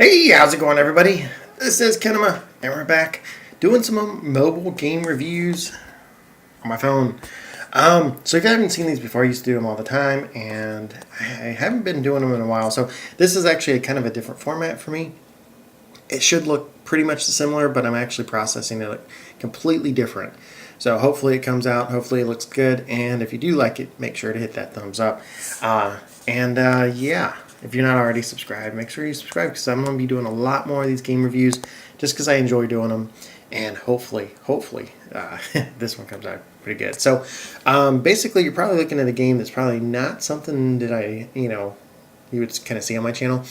Hey, how's it going, everybody? This is Kinema, and we're back doing some mobile game reviews on my phone. So if you haven't seen these before, I used to do them all the time, and I haven't been doing them in a while. So this is actually kind of a different format for me. It should look pretty much similar, but I'm actually processing it completely different. So hopefully it comes out, hopefully it looks good, and if you do like it, make sure to hit that thumbs up. Yeah, if you're not already subscribed, make sure you subscribe because I'm going to be doing a lot more of these game reviews just because I enjoy doing them, and hopefully, this one comes out pretty good. So basically, you're probably looking at a game that's probably not something that you would kind of see on my channel.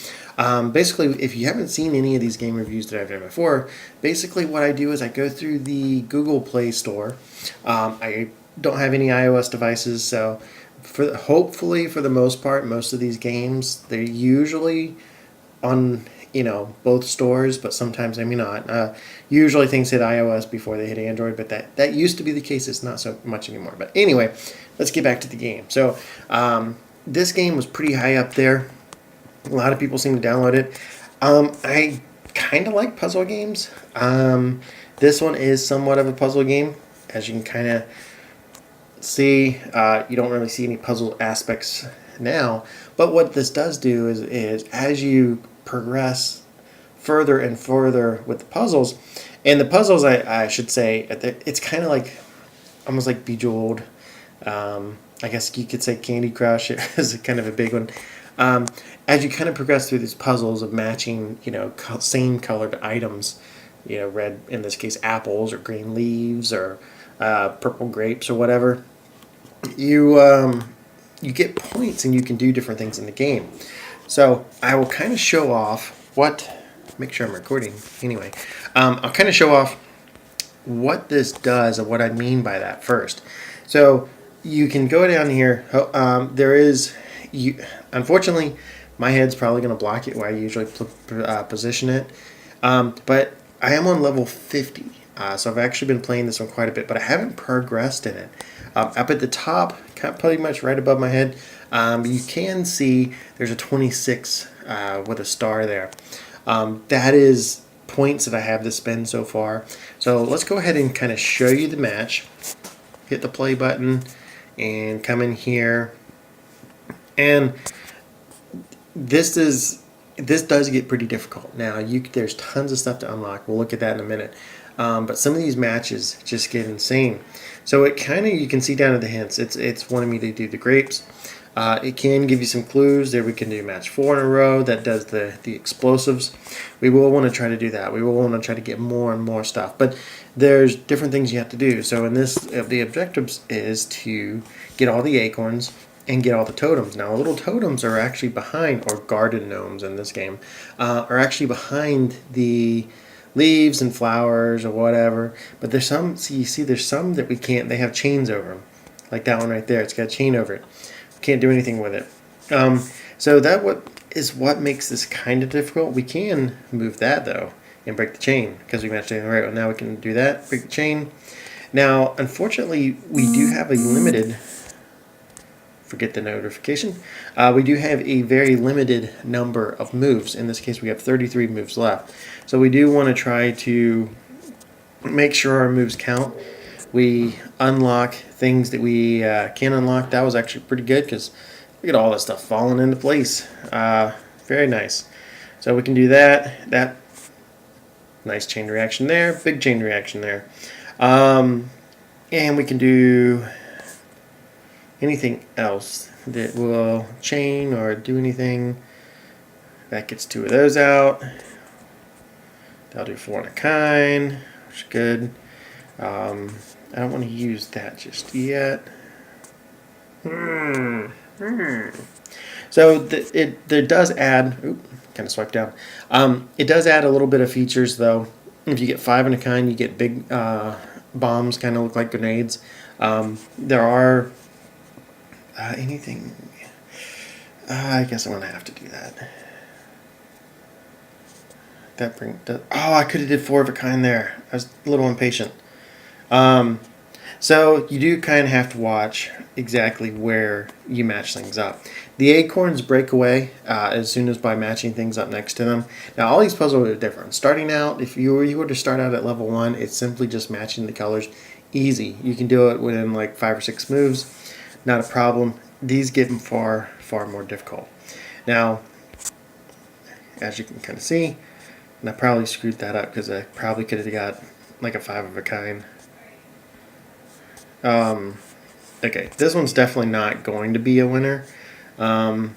Basically, if you haven't seen any of these game reviews that I've done before, basically what I do is I go through the Google Play Store. I don't have any iOS devices, so hopefully for the most part, most of these games, they're usually on both stores, but sometimes maybe not. Usually things hit iOS before they hit Android, but that used to be the case. It's not so much anymore. But anyway, let's get back to the game. So this game was pretty high up there. A lot of people seem to download it. I kind of like puzzle games. This one is somewhat of a puzzle game, as you can kind of see. You don't really see any puzzle aspects now, but what this does do is as you progress further and further with the puzzles, and the puzzles, I should say, it's kind of like almost like Bejeweled. I guess you could say Candy Crush is kind of a big one. As you kind of progress through these puzzles of matching, same colored items, red in this case apples or green leaves or purple grapes or whatever, you get points and you can do different things in the game. So I will kind of show off make sure I'm recording anyway. I'll kind of show off what this does and what I mean by that first. So you can go down here. Unfortunately, my head's probably going to block it where I usually position it. But I am on level 50. So I've actually been playing this one quite a bit, but I haven't progressed in it. Up at the top, pretty much right above my head, you can see there's a 26 with a star there. That is points that I have to spend so far. So let's go ahead and kind of show you the match. Hit the play button and come in here. And this does get pretty difficult. Now there's tons of stuff to unlock. We'll look at that in a minute. But some of these matches just get insane. So you can see down at the hints. It's wanting me to do the grapes. It can give you some clues. There we can do match 4 in a row. That does the explosives. We will want to try to do that. We will want to try to get more and more stuff. But there's different things you have to do. So in this, the objectives is to get all the acorns and get all the totems. Now, little totems are actually behind, or garden gnomes in this game, are actually behind the leaves and flowers or whatever. But there's some, so you see there's some that we can't, they have chains over them. Like that one right there, it's got a chain over it. Can't do anything with it. So what makes this kind of difficult. We can move that though and break the chain because we matched it right. Now we can do that, break the chain. Now, unfortunately, we do have a limited. Forget the notification. We do have a very limited number of moves. In this case, we have 33 moves left. So we do want to try to make sure our moves count. We unlock things that we can unlock. That was actually pretty good because look at all this stuff falling into place. Very nice. So we can do that. That nice chain reaction there. Big chain reaction there. And we can do anything else that will chain or do anything. That gets 2 of those out. That'll do 4 in a kind, which is good. I don't want to use that just yet. So it does add. Kind of swipe down. It does add a little bit of features though. If you get 5 in a kind, you get big bombs, kind of look like grenades. There are anything. I guess I'm gonna have to do that. Oh, I could have did 4 of a kind there. I was a little impatient. So you do kind of have to watch exactly where you match things up. The acorns break away as soon as by matching things up next to them. Now all these puzzles are different. Starting out, if you were to start out at level 1, it's simply just matching the colors. Easy. You can do it within like 5 or 6 moves. Not a problem. These get far more difficult. Now, as you can kind of see, and I probably screwed that up because I probably could have got like a 5 of a kind. Okay, this one's definitely not going to be a winner. I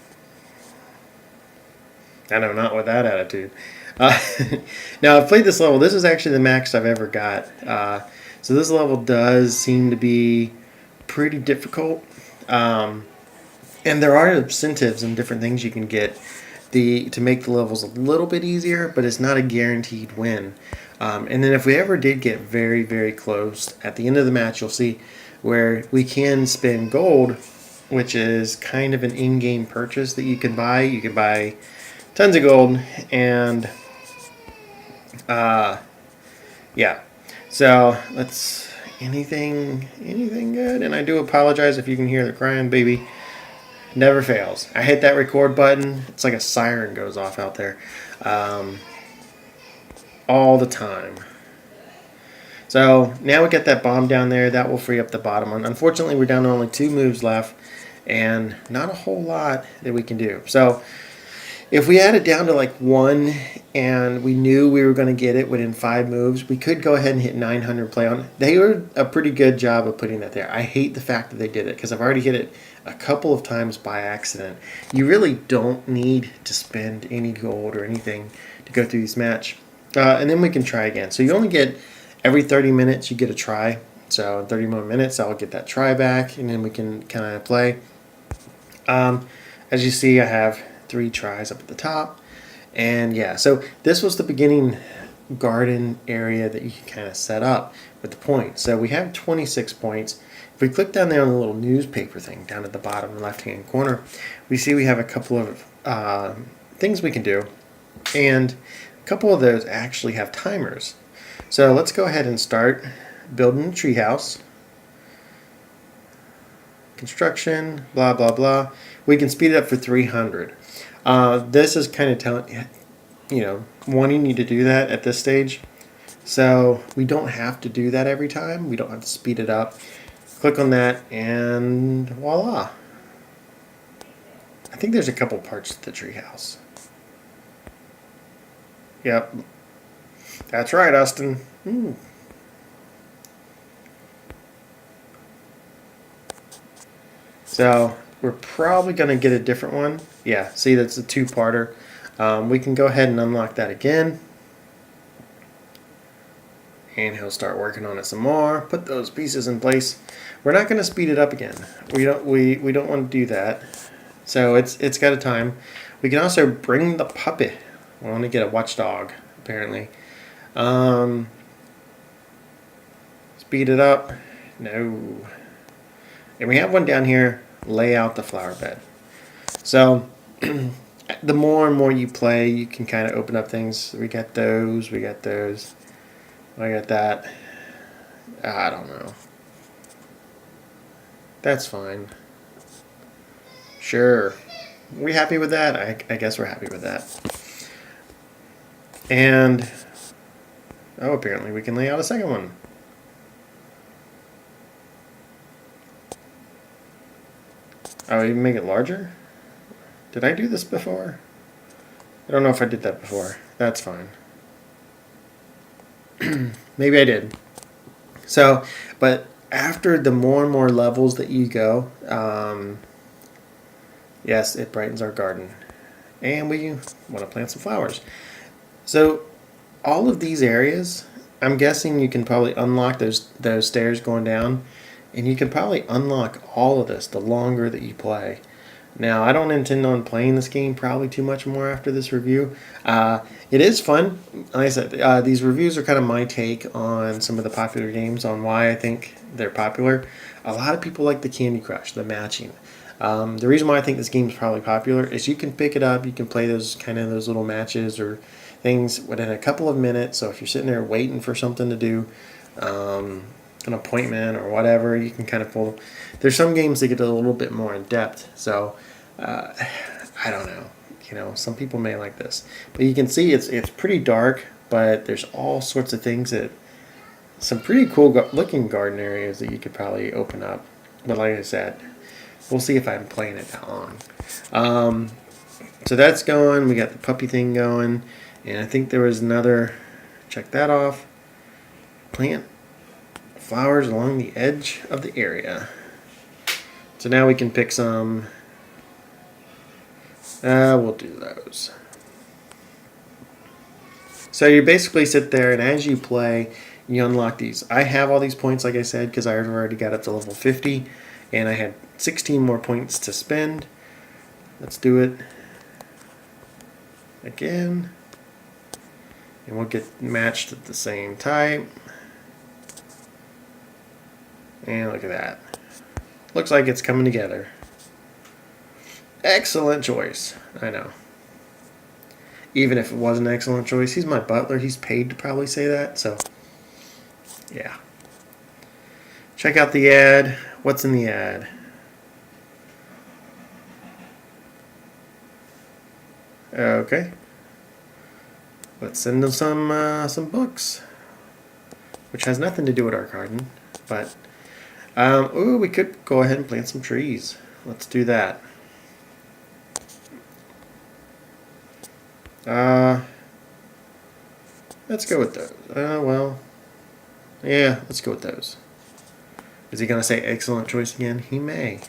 know, not with that attitude. Uh, now, I've played this level. This is actually the max I've ever got. So this level does seem to be pretty difficult. And there are incentives and different things you can get to make the levels a little bit easier, but it's not a guaranteed win. And then if we ever did get very close, at the end of the match you'll see where we can spend gold, which is kind of an in-game purchase that you can buy. You can buy tons of gold, and yeah. So let's anything good. And I do apologize if you can hear the crying baby. Never fails. I hit that record button. It's like a siren goes off out there, all the time. So now we get that bomb down there. That will free up the bottom one. Unfortunately, we're down to only 2 moves left, and not a whole lot that we can do. So if we had it down to like 1 and we knew we were going to get it within 5 moves, we could go ahead and hit 900 play on it. They were a pretty good job of putting that there. I hate the fact that they did it because I've already hit it a couple of times by accident. You really don't need to spend any gold or anything to go through this match. And then we can try again. So you only get every 30 minutes you get a try. So in 30 more minutes I'll get that try back, and then we can kind of play. As you see, I have 3 tries up at the top. And yeah, so this was the beginning garden area that you can kind of set up with the points. So we have 26 points. If we click down there on the little newspaper thing down at the bottom left hand corner, we see we have a couple of things we can do, and a couple of those actually have timers. So let's go ahead and start building a treehouse. Construction, blah blah blah. We can speed it up for 300. This is kind of telling, wanting you to do that at this stage. So we don't have to do that every time. We don't have to speed it up. Click on that and voila. I think there's a couple parts to the treehouse. Yep. That's right, Austin. So we're probably going to get a different one. Yeah, see, that's a 2-parter. We can go ahead and unlock that again. And he'll start working on it some more. Put those pieces in place. We're not going to speed it up again. We don't want to do that. So it's got a time. We can also bring the puppet. We want to get a watchdog, apparently. Speed it up. No. And we have one down here. Lay out the flower bed. So the more and more you play, you can kind of open up things. We got those. We got those. I got that. I don't know. That's fine. Sure. We happy with that? I guess we're happy with that. And apparently we can lay out a second one. Oh, you make it larger? Did I do this before? I don't know if I did that before. That's fine. Maybe I did. So, but after the more and more levels that you go, yes, it brightens our garden. And we want to plant some flowers. So, all of these areas, I'm guessing you can probably unlock those stairs going down. And you can probably unlock all of this the longer that you play. Now, I don't intend on playing this game probably too much more after this review. It is fun. Like I said, these reviews are kind of my take on some of the popular games, on why I think they're popular. A lot of people like the Candy Crush, the matching. The reason why I think this game is probably popular is you can pick it up, you can play those little matches or things within a couple of minutes. So if you're sitting there waiting for something to do, an appointment or whatever, you can kind of pull. There's some games that get a little bit more in depth, so I don't know. You know, some people may like this, but you can see it's pretty dark, but there's all sorts of things that some pretty cool looking garden areas that you could probably open up. But like I said, we'll see if I'm playing it that long. So that's going. We got the puppy thing going, and I think there was another. Check that off. Plant flowers along the edge of the area. So now we can pick some. We'll do those. So you basically sit there, and as you play, you unlock these. I have all these points, like I said, because I've already got up to level 50, and I had 16 more points to spend. Let's do it again, and we'll get matched at the same type. And look at that. Looks like it's coming together. Excellent choice. I know. Even if it was an excellent choice, he's my butler. He's paid to probably say that, so yeah. Check out the ad. What's in the ad? Okay. Let's send them some books, which has nothing to do with our garden, but ooh, we could go ahead and plant some trees. Let's do that. Let's go with those. Well, yeah, let's go with those. Is he going to say excellent choice again? He may.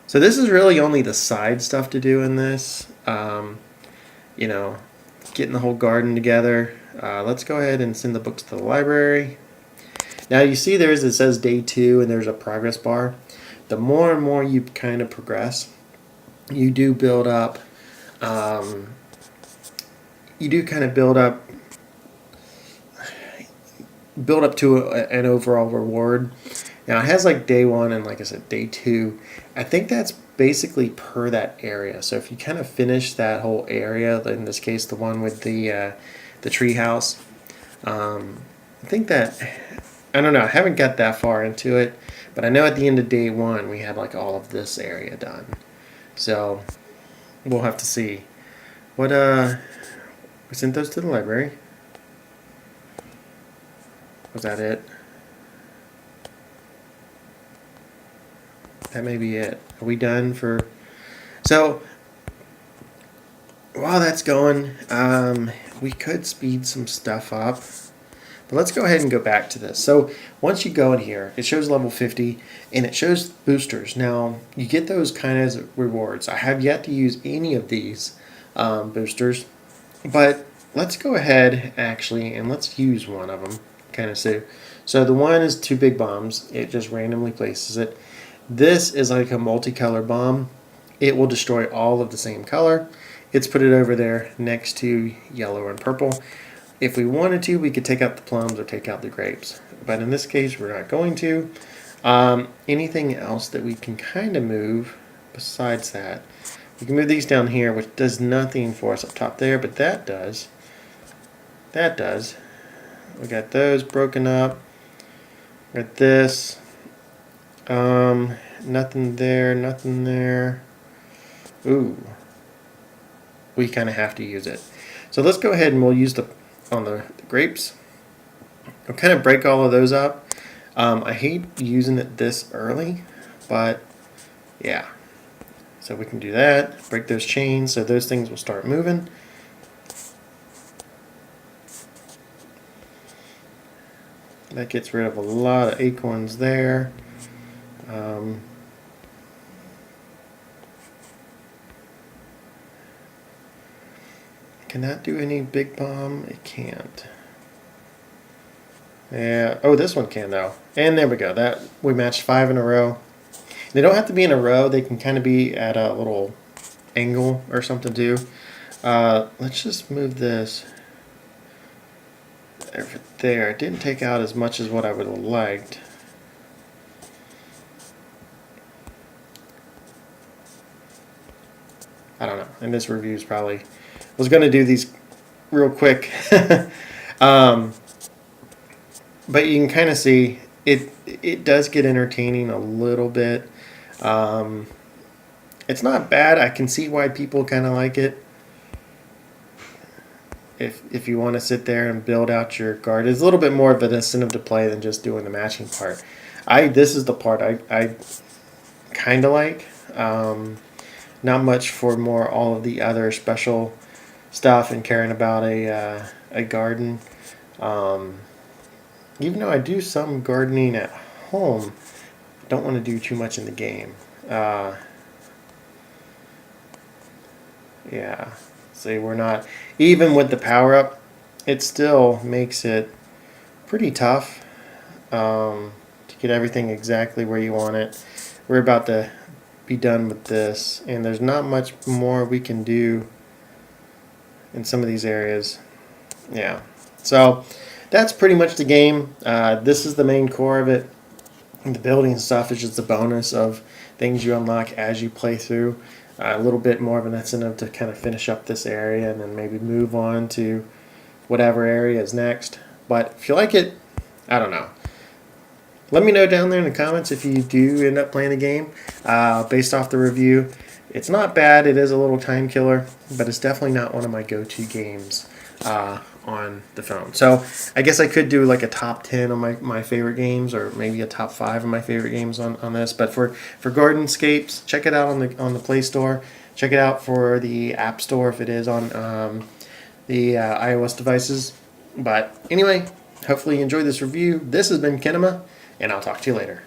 So this is really only the side stuff to do in this. You know, getting the whole garden together. Let's go ahead and send the books to the library. Now you see it says day 2 and there's a progress bar. The more and more you kind of progress, you do build up, you do kind of build up to an overall reward. Now it has like day 1 and like I said day 2. I think that's basically per that area. So if you kind of finish that whole area, in this case the one with the tree house, I think that, I don't know, I haven't got that far into it, but I know at the end of day 1 we had like all of this area done. So we'll have to see. What we sent those to the library. Was that it? That may be it. Are we done for? So while that's going, we could speed some stuff up. But let's go ahead and go back to this. So once you go in here, it shows level 50 and it shows boosters. Now you get those kind of rewards. I have yet to use any of these boosters, but let's go ahead actually and let's use one of them. Kind of so the one is 2 big bombs. It just randomly places it. This is like a multicolor bomb. It will destroy all of the same color. It's put it over there next to yellow and purple. If we wanted to, we could take out the plums or take out the grapes. But in this case, we're not going to. Anything else that we can kind of move besides that? We can move these down here, which does nothing for us up top there, but that does. That does. We got those broken up. Got this. Nothing there, nothing there. Ooh. We kind of have to use it. So let's go ahead and we'll use on the grapes. We'll kind of break all of those up. I hate using it this early, but yeah. So we can do that. Break those chains so those things will start moving. That gets rid of a lot of acorns there. Can that do any big bomb? It can't. Yeah. Oh, this one can though. And there we go. That we matched 5 in a row. They don't have to be in a row. They can kind of be at a little angle or something too. Let's just move this over there. It didn't take out as much as what I would have liked. I don't know. And this review is probably, was going to do these real quick. but you can kind of see it does get entertaining a little bit. Um, it's not bad. I can see why people kind of like it. If you want to sit there and build out your garden, it's a little bit more of an incentive to play than just doing the matching part. This is the part I kind of like. Not much for more all of the other special stuff and caring about a garden. Um, Even though I do some gardening at home, I don't want to do too much in the game. Uh, yeah, see, we're not, even with the power up, it still makes it pretty tough to get everything exactly where you want it. We're about to be done with this, and there's not much more we can do in some of these areas. Yeah, so that's pretty much the game. This is the main core of it. And the building stuff is just a bonus of things you unlock as you play through. A little bit more of an incentive to kind of finish up this area and then maybe move on to whatever area is next. But if you like it, I don't know. Let me know down there in the comments if you do end up playing the game. Based off the review, it's not bad. It is a little time killer, but it's definitely not one of my go-to games on the phone. So I guess I could do like a top 10 of my favorite games, or maybe a top 5 of my favorite games on this. But for Gardenscapes, check it out on the Play Store. Check it out for the App Store if it is on the iOS devices. But anyway, hopefully you enjoyed this review. This has been Kinema, and I'll talk to you later.